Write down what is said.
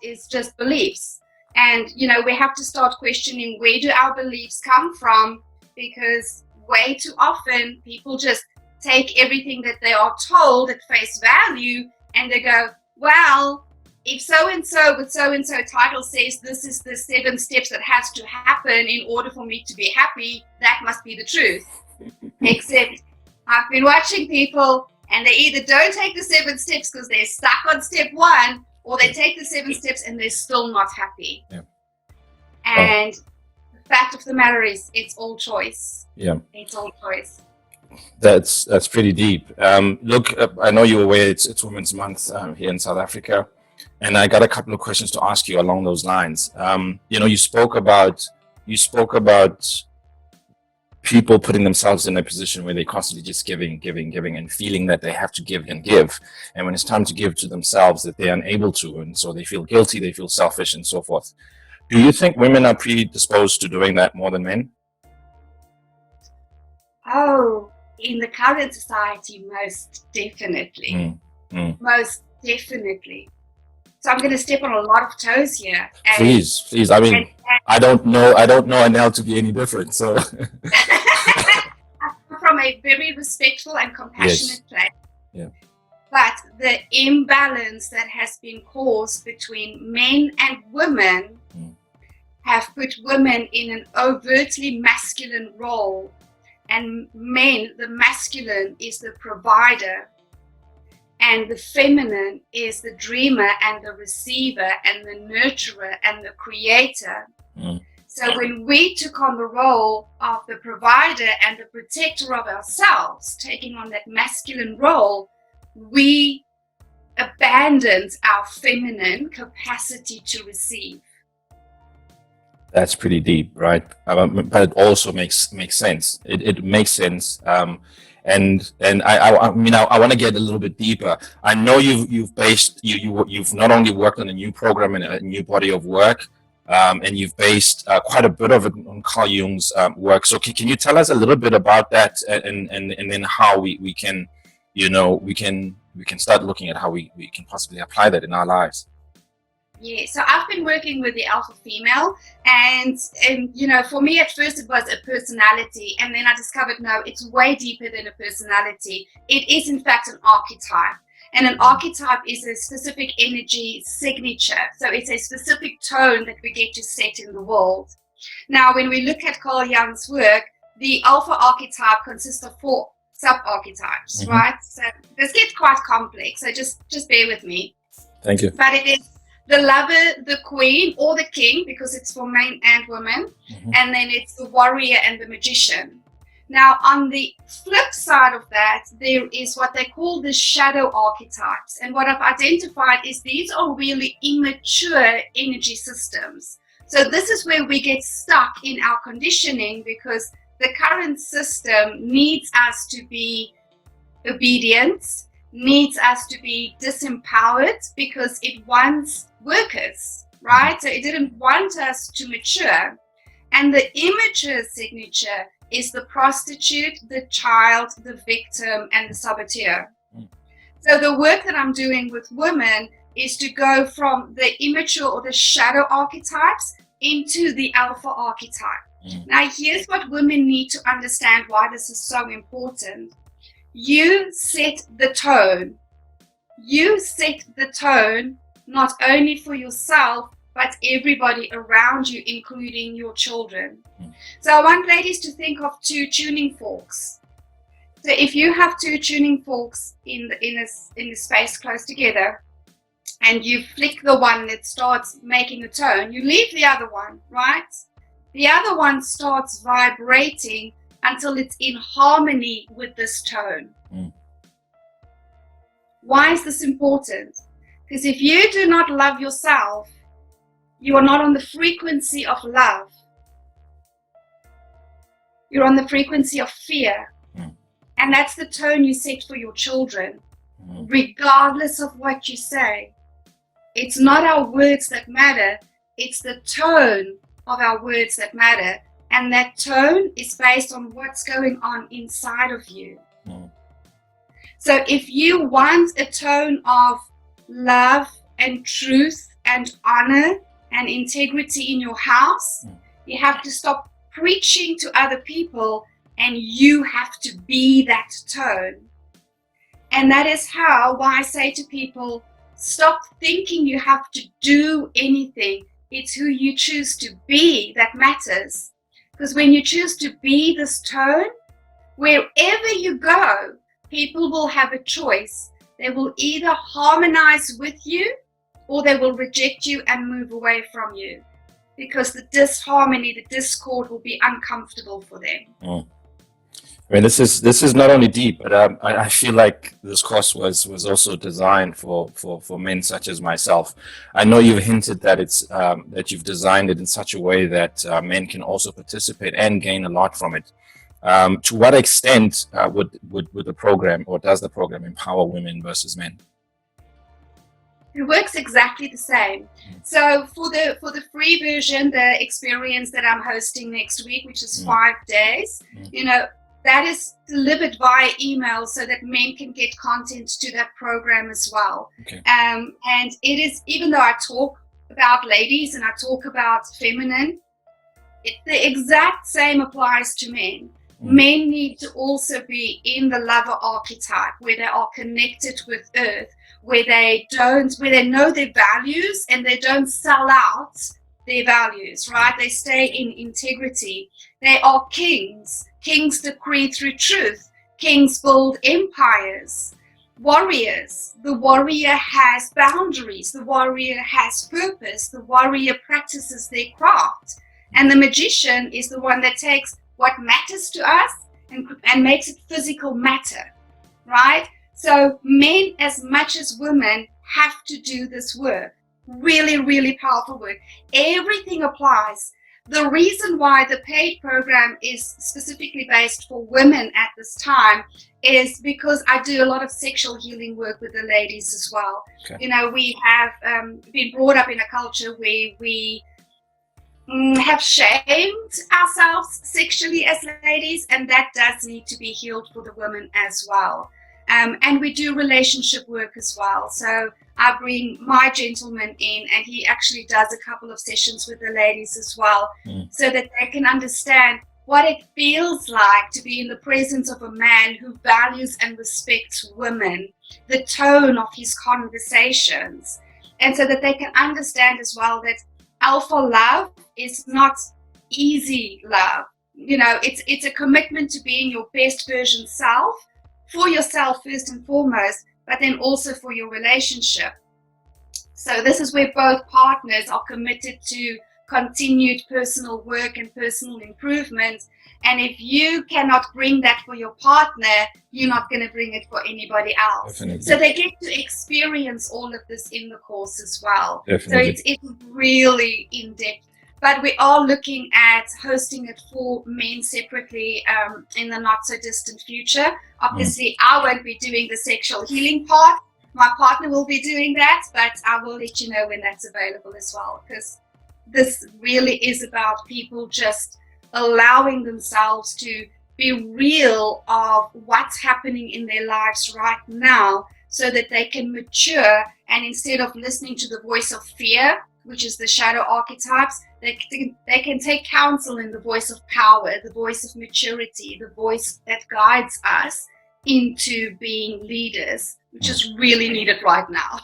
is just beliefs. And, we have to start questioning, where do our beliefs come from? Because way too often people just take everything that they are told at face value and they go, well, if so-and-so with so-and-so title says this is the 7 steps that has to happen in order for me to be happy, that must be the truth. Except I've been watching people and they either don't take the 7 steps because they're stuck on step 1, or they take the 7 steps and they're still not happy. Yeah. And the fact of the matter is, it's all choice. Yeah. It's all choice. That's pretty deep. Look, I know you're aware it's Women's Month here in South Africa, and I got a couple of questions to ask you along those lines. You spoke about people putting themselves in a position where they're constantly just giving, and feeling that they have to give and give. And when it's time to give to themselves, that they're unable to. And so they feel guilty, they feel selfish, and so forth. Do you think women are predisposed to doing that more than men? Oh, in the current society, most definitely. Most definitely. So I'm going to step on a lot of toes here. Please. I mean, I don't know Elle to be any different. So from a very respectful and compassionate place. Yeah. But the imbalance that has been caused between men and women have put women in an overtly masculine role, and men, the masculine, is the provider, and the feminine is the dreamer and the receiver and the nurturer and the creator. So when we took on the role of the provider and the protector of ourselves, taking on that masculine role, we abandoned our feminine capacity to receive. That's pretty deep, right? But it also makes sense. It makes sense. And I mean, I want to get a little bit deeper. I know you've not only worked on a new program and a new body of work, and you've based quite a bit of it on Carl Jung's work. So can you tell us a little bit about that, and then how we can start looking at how we can possibly apply that in our lives? Yeah, so I've been working with the alpha female, and for me at first it was a personality, and then I discovered no, it's way deeper than a personality. It is in fact an archetype, and an archetype is a specific energy signature. So it's a specific tone that we get to set in the world. Now, when we look at Carl Jung's work, the alpha archetype consists of 4 sub-archetypes, right? So this gets quite complex, so just bear with me. Thank you. But it is the lover, the queen, or the king, because it's for men and women. And then it's the warrior and the magician. Now, on the flip side of that, there is what they call the shadow archetypes. And what I've identified is these are really immature energy systems. So this is where we get stuck in our conditioning, because the current system needs us to be obedient, needs us to be disempowered, because it wants workers, right? So it didn't want us to mature. And the immature signature is the prostitute, the child, the victim, and the saboteur. So the work that I'm doing with women is to go from the immature or the shadow archetypes into the alpha archetype. Now, here's what women need to understand why this is so important. You set the tone. You set the tone not only for yourself, but everybody around you, including your children. So I want ladies to think of 2 tuning forks. So if you have 2 tuning forks in the space close together, and you flick the one that starts making a tone, you leave the other one, right? The other one starts vibrating until it's in harmony with this tone. Why is this important? Because if you do not love yourself, you are not on the frequency of love. You're on the frequency of fear. And that's the tone you set for your children, regardless of what you say. It's not our words that matter, it's the tone of our words that matter. And that tone is based on what's going on inside of you. So if you want a tone of love and truth and honor and integrity in your house. You have to stop preaching to other people, and you have to be that tone. And that is why I say to people, stop thinking you have to do anything. It's who you choose to be that matters. Because when you choose to be this tone, wherever you go, people will have a choice. They will either harmonize with you or they will reject you and move away from you, because the disharmony, the discord will be uncomfortable for them. I mean, this is not only deep, but I feel like this course was also designed for men such as myself. I know you've hinted that it's that you've designed it in such a way that men can also participate and gain a lot from it. To what extent would the program, or does the program, empower women versus men? It works exactly the same. So for the free version, the experience that I'm hosting next week, which is 5 days, that is delivered via email so that men can get content to that program as well. Okay. And it is, even though I talk about ladies and I talk about feminine, the exact same applies to men. Men need to also be in the lover archetype, where they are connected with earth, where they know their values and they don't sell out their values, right? They stay in integrity. They are kings. Kings decree through truth. Kings build empires. Warriors. The warrior has boundaries. The warrior has purpose. The warrior practices their craft. And the magician is the one that takes what matters to us and makes it physical matter, right? So men as much as women have to do this work. Really, really powerful work. Everything applies. The reason why the paid program is specifically based for women at this time is because I do a lot of sexual healing work with the ladies as well. Okay. We have been brought up in a culture where we have shamed ourselves sexually as ladies, and that does need to be healed for the women as well. And we do relationship work as well. So I bring my gentleman in, and he actually does a couple of sessions with the ladies as well, so that they can understand what it feels like to be in the presence of a man who values and respects women, the tone of his conversations, and so that they can understand as well that alpha love is not easy love. It's a commitment to being your best version self, for yourself first and foremost, but then also for your relationship. So this is where both partners are committed to continued personal work and personal improvement. And if you cannot bring that for your partner, you're not going to bring it for anybody else. Definitely. So they get to experience all of this in the course as well. Definitely. So it's really in-depth. But we are looking at hosting it for men separately in the not so distant future. Obviously, I won't be doing the sexual healing part. My partner will be doing that, but I will let you know when that's available as well, because this really is about people just allowing themselves to be real of what's happening in their lives right now, so that they can mature, and instead of listening to the voice of fear, which is the shadow archetypes, they can take counsel in the voice of power, the voice of maturity, the voice that guides us into being leaders, which is really needed right now.